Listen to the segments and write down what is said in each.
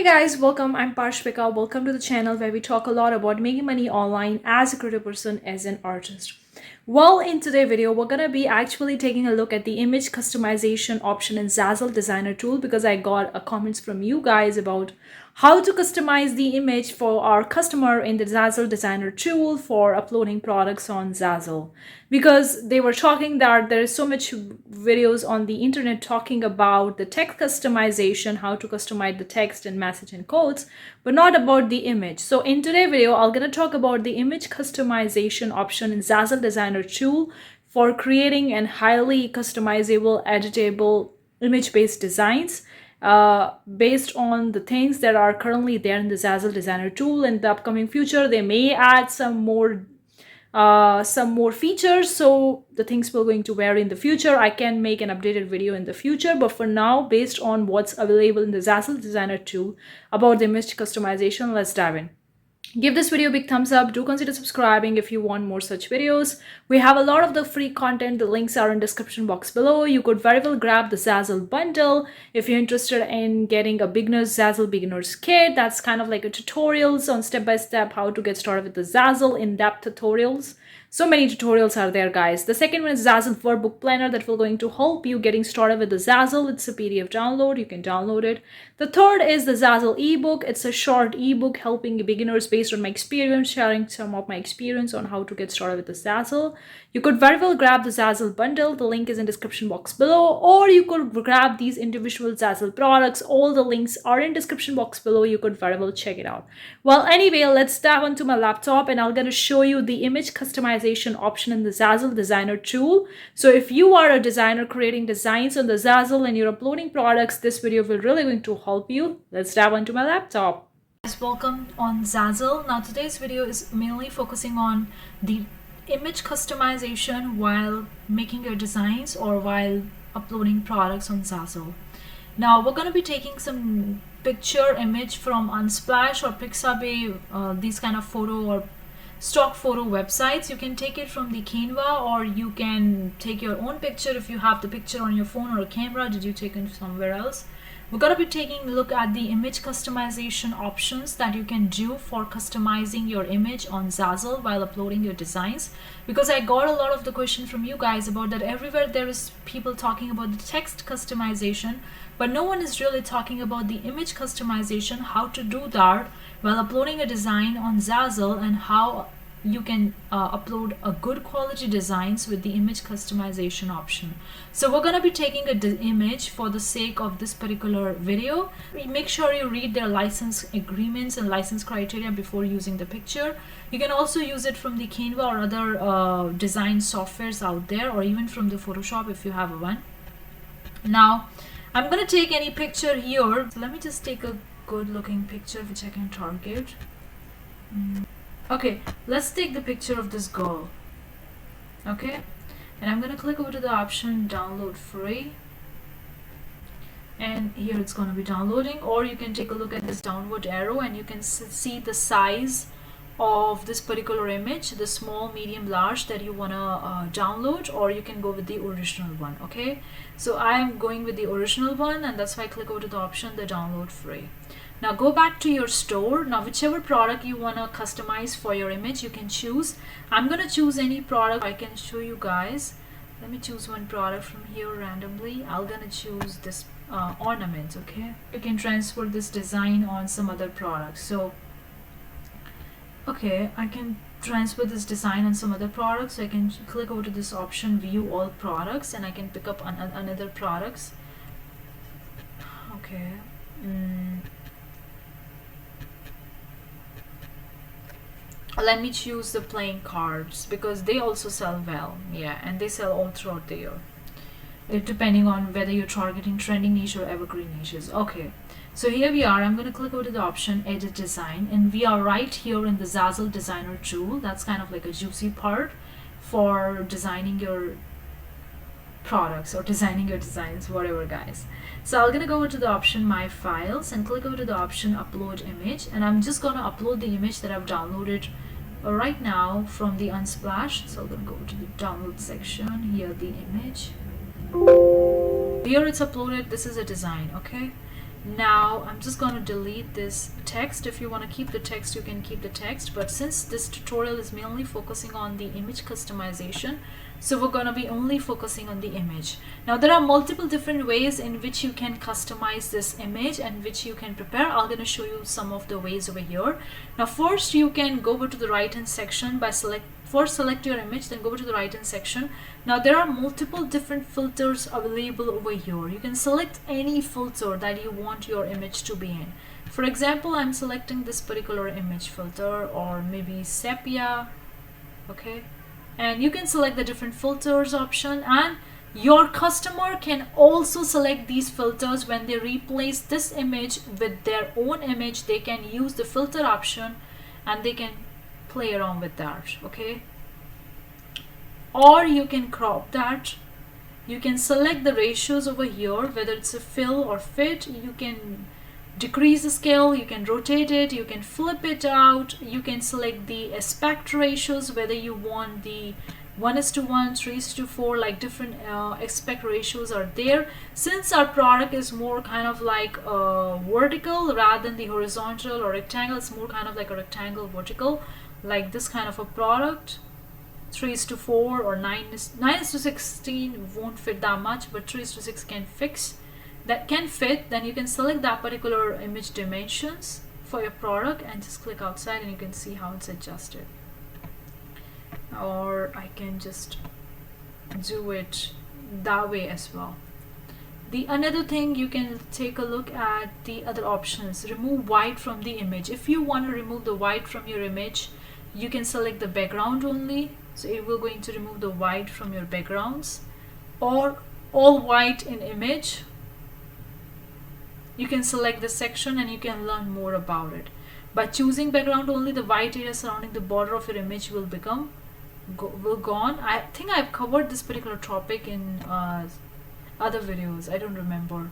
Guys, welcome. I'm Parshvika. Welcome to the channel where we talk a lot about making money online as a creative person, as an artist. Well, in today's video, we're gonna be actually taking a look at the image customization option in Zazzle Designer tool because I got a comments from you guys about how to customize the image for our customer in the Zazzle Designer tool for uploading products on Zazzle. Because they were talking that there is so much videos on the internet talking about the text customization, how to customize the text and message and codes, but not about the image. So in today's video, I'm gonna talk about the image customization option in Zazzle Designer tool for creating and highly customizable, editable image-based designs based on the things that are currently there in the Zazzle Designer tool. In the upcoming future, they may add some more features, so the things will going to vary in the future. I can make an updated video in the future, but for now, based on what's available in the Zazzle Designer tool about the image customization, let's dive in. Give this video a big thumbs up. Do consider subscribing if you want more such videos. We have a lot of the free content. The links are in description box below. You could very well grab the Zazzle bundle if you're interested in getting a Zazzle beginner's kit. That's kind of like a tutorials on step-by-step how to get started with the Zazzle in-depth tutorials. So many tutorials are there, guys. The second one is Zazzle workbook planner that will going to help you getting started with the Zazzle. It's a PDF download. You can download it. The third is the Zazzle ebook. It's a short ebook helping beginners based on my experience, sharing some of my experience on how to get started with the Zazzle. You could very well grab the Zazzle bundle. The link is in description box below, or you could grab these individual Zazzle products. All the links are in description box below. You could very well check it out. Well, anyway, let's dive onto my laptop and I'm going to show you the image customization option in the Zazzle Designer tool. So if you are a designer creating designs on the Zazzle and you're uploading products, this video will really going to help you. Let's dive onto my laptop. Guys, welcome on Zazzle. Now today's video is mainly focusing on the image customization while making your designs or while uploading products on Zazzle. Now we're going to be taking some picture image from Unsplash or Pixabay, these kind of photo or stock photo websites. You can take it from the Canva, or you can take your own picture if you have the picture on your phone or a camera. Did you take it somewhere else? We're going to be taking a look at the image customization options that you can do for customizing your image on Zazzle while uploading your designs, because I got a lot of the question from you guys about that. Everywhere there is people talking about the text customization, but no one is really talking about the image customization, how to do that while uploading a design on Zazzle, and how you can upload a good quality designs with the image customization option. So we're going to be taking an image for the sake of this particular video. Make sure you read their license agreements and license criteria before using the picture. You can also use it from the Canva or other design softwares out there, or even from the Photoshop if you have one. Now I'm going to take any picture here. So let me just take a good looking picture which I can target. Okay, let's take the picture of this girl. Okay, and I'm gonna click over to the option download free, and here it's going to be downloading. Or you can take a look at this downward arrow and you can see the size of this particular image, the small, medium, large that you want to download, or you can go with the original one. Okay, so I'm going with the original one, and that's why I click over to the option the download free. Now go back to your store. Now whichever product you want to customize for your image, you can choose. I'm going to choose any product I can show you guys. Let me choose one product from here randomly. I'm going to choose this ornament. Okay, you can transfer this design on some other products. So okay, I can transfer this design on some other products. So I can click over to this option view all products, and I can pick up another products. Okay, let me choose the playing cards because they also sell well. Yeah, and they sell all throughout the year, depending on whether you're targeting trending niche or evergreen niches. Okay, so here we are. I'm going to click over to the option edit design, and we are right here in the Zazzle Designer tool. That's kind of like a juicy part for designing your products or designing your designs, whatever, guys. So I'm gonna go over to the option my files and click over to the option upload image, and I'm just gonna upload the image that I've downloaded right now from the Unsplash. So I'm gonna go to the download section, here the image, here it's uploaded. This is a design. Okay, Now I'm just going to delete this text. If you want to keep the text, you can keep the text, but since this tutorial is mainly focusing on the image customization, so we're going to be only focusing on the image. Now there are multiple different ways in which you can customize this image and which you can prepare. I'm going to show you some of the ways over here. Now first you can go over to the right hand section by select your image, then go over to the right hand section. Now there are multiple different filters available over here. You can select any filter that you want your image to be in. For example, I'm selecting this particular image filter, or maybe sepia. Okay, and you can select the different filters option, and your customer can also select these filters. When they replace this image with their own image, they can use the filter option and they can play around with that. Okay, or you can crop that. You can select the ratios over here, whether it's a fill or fit. You can decrease the scale, you can rotate it, you can flip it out, you can select the aspect ratios, whether you want the 1:1, 3:4, like different aspect ratios are there. Since our product is more kind of like vertical rather than the horizontal or rectangle, it's more kind of like a rectangle vertical, like this kind of a product. 3:4 or 9:16 won't fit that much, but 3:6 can fit. Then you can select that particular image dimensions for your product and just click outside, and you can see how it's adjusted. Or I can just do it that way as well. The another thing, you can take a look at the other options. Remove white from the image. If you want to remove the white from your image, you can select the background only, so it will going to remove the white from your backgrounds, or all white in image. You can select the section and you can learn more about it. By choosing background only, the white area surrounding the border of your image will become gone. I think I've covered this particular topic in other videos, I don't remember.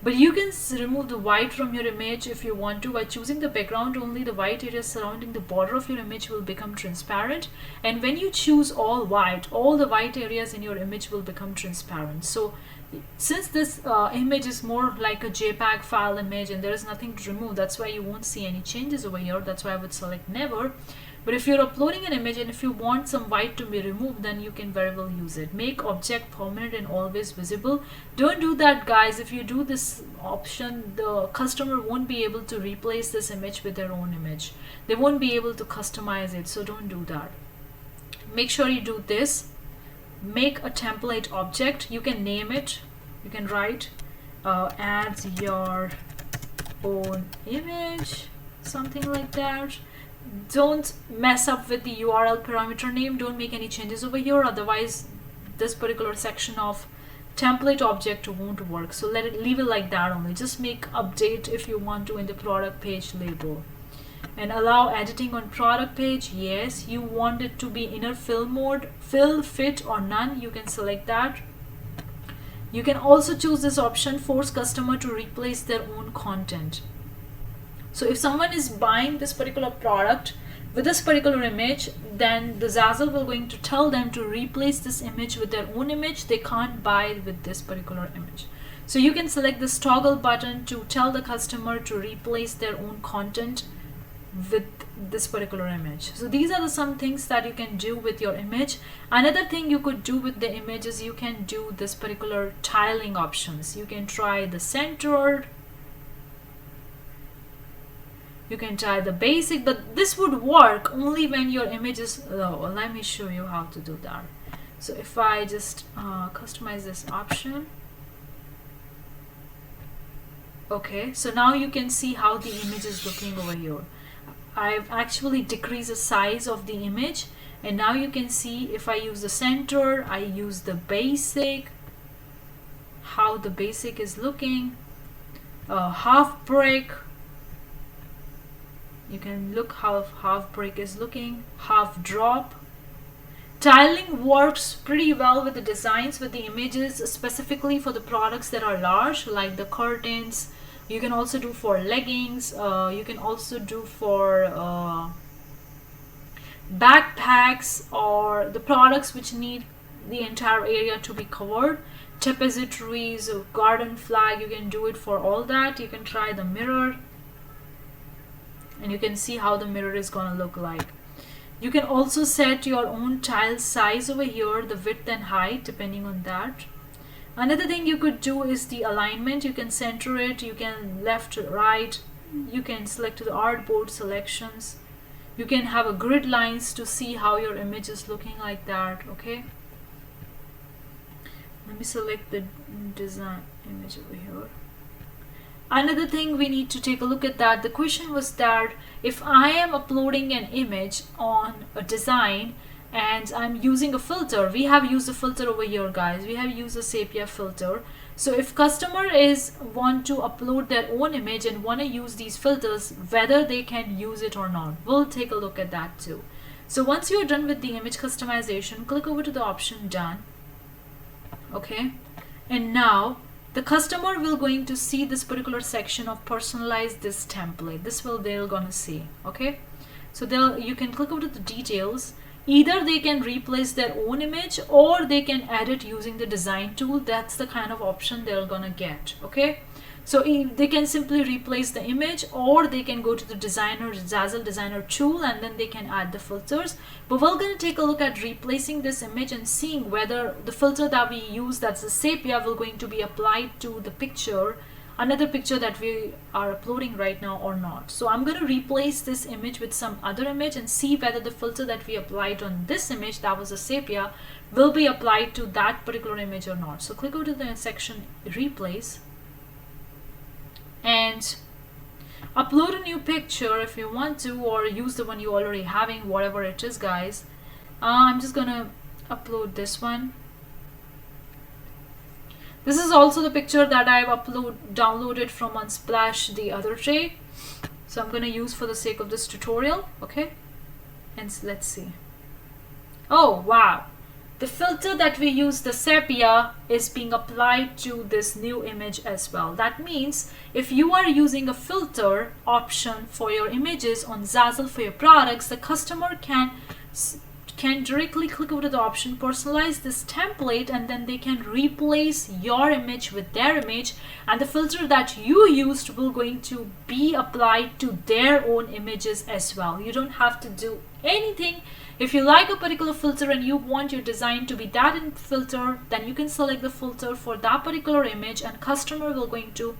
But you can remove the white from your image if you want to. By choosing the background only, the white area surrounding the border of your image will become transparent. And when you choose all white, all the white areas in your image will become transparent. So since this image is more like a JPEG file image and there is nothing to remove, that's why you won't see any changes over here. That's why I would select never. But if you're uploading an image and if you want some white to be removed, then you can very well use it. Make object permanent and always visible. Don't do that, guys. If you do this option, the customer won't be able to replace this image with their own image. They won't be able to customize it, so don't do that. Make sure you do this. Make a template object. You can name it. You can write add your own image, something like that. Don't mess up with the URL parameter name. Don't make any changes over here, otherwise this particular section of template object won't work. So leave it like that only. Just make update if you want to in the product page label. And allow editing on product page. Yes, you want it to be inner fill mode, fill, fit, or none. You can select that. You can also choose this option, force customer to replace their own content. So if someone is buying this particular product with this particular image, then the Zazzle will going to tell them to replace this image with their own image. They can't buy it with this particular image. So you can select this toggle button to tell the customer to replace their own content with this particular image. So these are some things that you can do with your image. Another thing you could do with the image is you can do this particular tiling options. You can try the centered, you can try the basic, but this would work only when your image is low. Let me show you how to do that. So if I just customize this option. Okay, so now you can see how the image is looking over here. I've actually decreased the size of the image, and now you can see if I use the center, I use the basic, how the basic is looking, half brick. You can look how half brick is looking, half drop. Tiling works pretty well with the designs, with the images, specifically for the products that are large, like the curtains. You can also do for leggings. You can also do for backpacks or the products which need the entire area to be covered. tapestries or garden flag. You can do it for all that. You can try the mirror, and you can see how the mirror is gonna look like. You can also set your own tile size over here, the width and height, depending on that. Another thing you could do is the alignment. You can center it, you can left, right, you can select the artboard selections. You can have a grid lines to see how your image is looking like that. Okay, let me select the design image over here. Another thing we need to take a look at that, the question was that if I am uploading an image on a design and I'm using a filter, we have used a filter over here guys, we have used a sepia filter. So if customer want to upload their own image and want to use these filters, whether they can use it or not, we'll take a look at that too. So once you're done with the image customization, click over to the option done. Okay, and now the customer will going to see this particular section of personalize this template. They're gonna see. Okay, so you can click over to the details. Either they can replace their own image or they can edit using the design tool. That's the kind of option they're gonna get. Okay, so they can simply replace the image, or they can go to the Zazzle designer tool, and then they can add the filters. But we're gonna take a look at replacing this image and seeing whether the filter that we use, that's the sepia, will going to be applied to the picture, another picture that we are uploading right now or not. So I'm going to replace this image with some other image and see whether the filter that we applied on this image, that was a sepia, will be applied to that particular image or not. So click over to the section replace and upload a new picture if you want to, or use the one you already having, whatever it is guys. I'm just gonna upload this one. This is also the picture that I've downloaded from Unsplash the other day. So I'm going to use for the sake of this tutorial. Okay, and let's see. Oh wow, the filter that we use, the sepia, is being applied to this new image as well. That means if you are using a filter option for your images on Zazzle for your products, the customer can directly click over to the option personalize this template, and then they can replace your image with their image, and the filter that you used will going to be applied to their own images as well. You don't have to do anything. If you like a particular filter and you want your design to be that in filter, then you can select the filter for that particular image, and customer will going to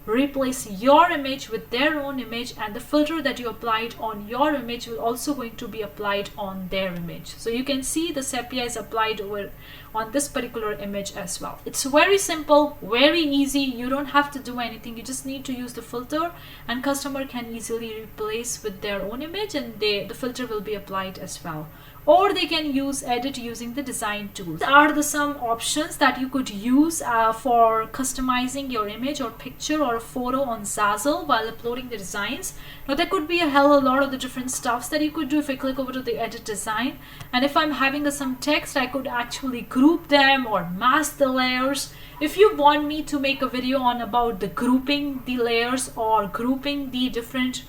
replace your image with their own image, and the filter that you applied on your image will also going to be applied on their image. So you can see the sepia is applied over on this particular image as well. It's very simple, very easy. You don't have to do anything. You just need to use the filter, and customer can easily replace with their own image, and the filter will be applied as well. Or they can edit using the design tools. These are some options that you could use for customizing your image or picture or a photo on Zazzle while uploading the designs. Now there could be a lot of the different stuffs that you could do. If I click over to the edit design, and if I'm having some text, I could actually group them or mask the layers. If you want me to make a video on about the grouping the layers or grouping the different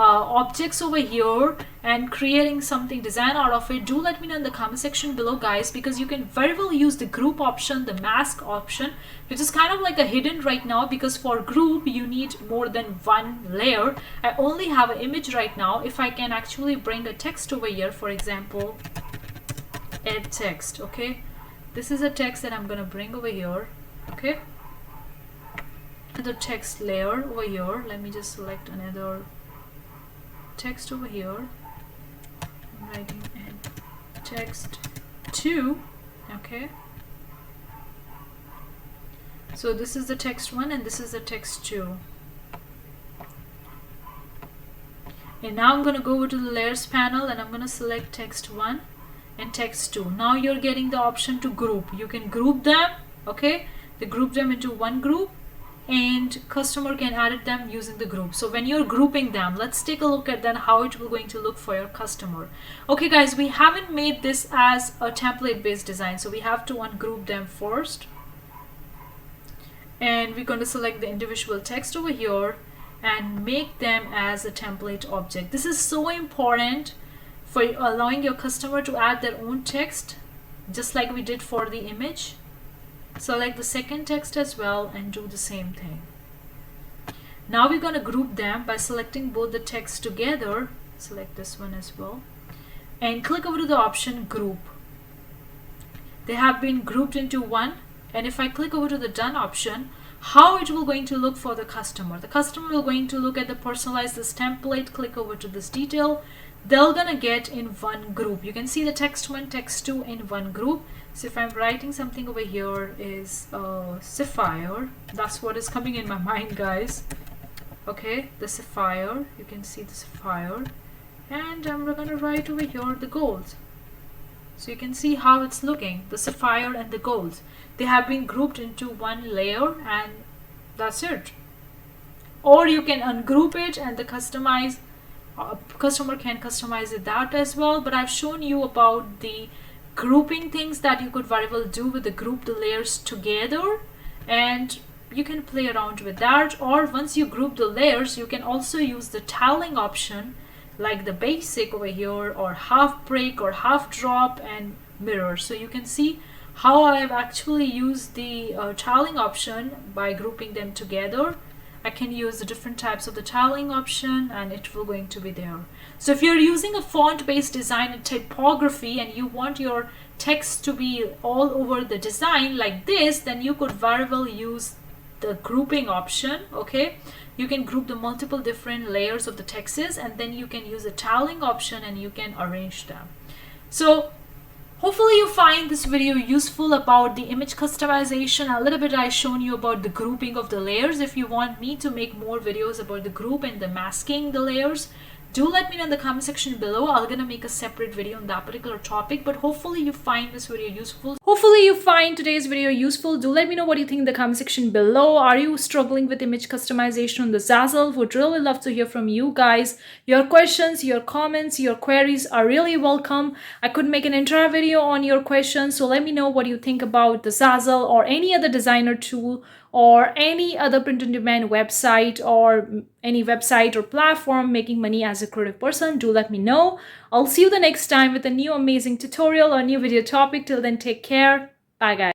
objects over here and creating something design out of it, do let me know in the comment section below guys, because you can very well use the group option, the mask option, which is kind of like a hidden right now, because for group you need more than one layer. I only have an image right now. If I can actually bring a text over here, for example, add text. Okay, this is a text that I'm gonna bring over here. Okay, another text layer over here. Let me just select another text over here. I'm writing in text 2. Okay, so this is the text 1 and this is the text 2. And now I'm going to go over to the layers panel and I'm going to select text 1 and text 2. Now you're getting the option to group. You can group them. Okay, they group them into one group, and customer can edit them using the group. So when you're grouping them, let's take a look at then how it will going to look for your customer. Okay guys, we haven't made this as a template based design, so we have to ungroup them first, and we're going to select the individual text over here and make them as a template object. This is so important for allowing your customer to add their own text, just like we did for the image. Select the second text as well and do the same thing. Now we're going to group them by selecting both the texts together. Select this one as well and click over to the option group. They have been grouped into one, and if I click over to the done option, how it will going to look for the customer will going to look at the personalize this template, click over to this detail, they're gonna get in one group. You can see the text 1, text 2 in one group. So if I'm writing something over here is sapphire, that's what is coming in my mind, guys. Okay, the sapphire, you can see the sapphire, and I'm gonna write over here the gold. So you can see how it's looking, the sapphire and the gold. They have been grouped into one layer, and that's it. Or you can ungroup it and the customer can customize it that as well. But I've shown you about the grouping things that you could very well do with the group the layers together, and you can play around with that. Or once you group the layers, you can also use the tiling option like the basic over here, or half break or half drop and mirror. So you can see how I've actually used the tiling option by grouping them together. I can use the different types of the tiling option and it will going to be there. So if you're using a font based design and typography and you want your text to be all over the design like this, then you could very well use the grouping option. Okay, you can group the multiple different layers of the texts, and then you can use the tiling option and you can arrange them. So hopefully you find this video useful about the image customization. A little bit I shown you about the grouping of the layers. If you want me to make more videos about the group and the masking the layers, do let me know in the comment section below. I'm gonna make a separate video on that particular topic, but hopefully you find this video useful. Hopefully you find today's video useful. Do let me know what you think in the comment section below. Are you struggling with image customization on the Zazzle? Would really love to hear from you guys. Your questions, your comments, your queries are really welcome. I could make an entire video on your questions, so let me know what you think about the Zazzle or any other designer tool or any other print on demand website or any website or platform making money as a creative person. Do let me know. I'll see you the next time with a new amazing tutorial or new video topic. Till then, take care. Bye guys.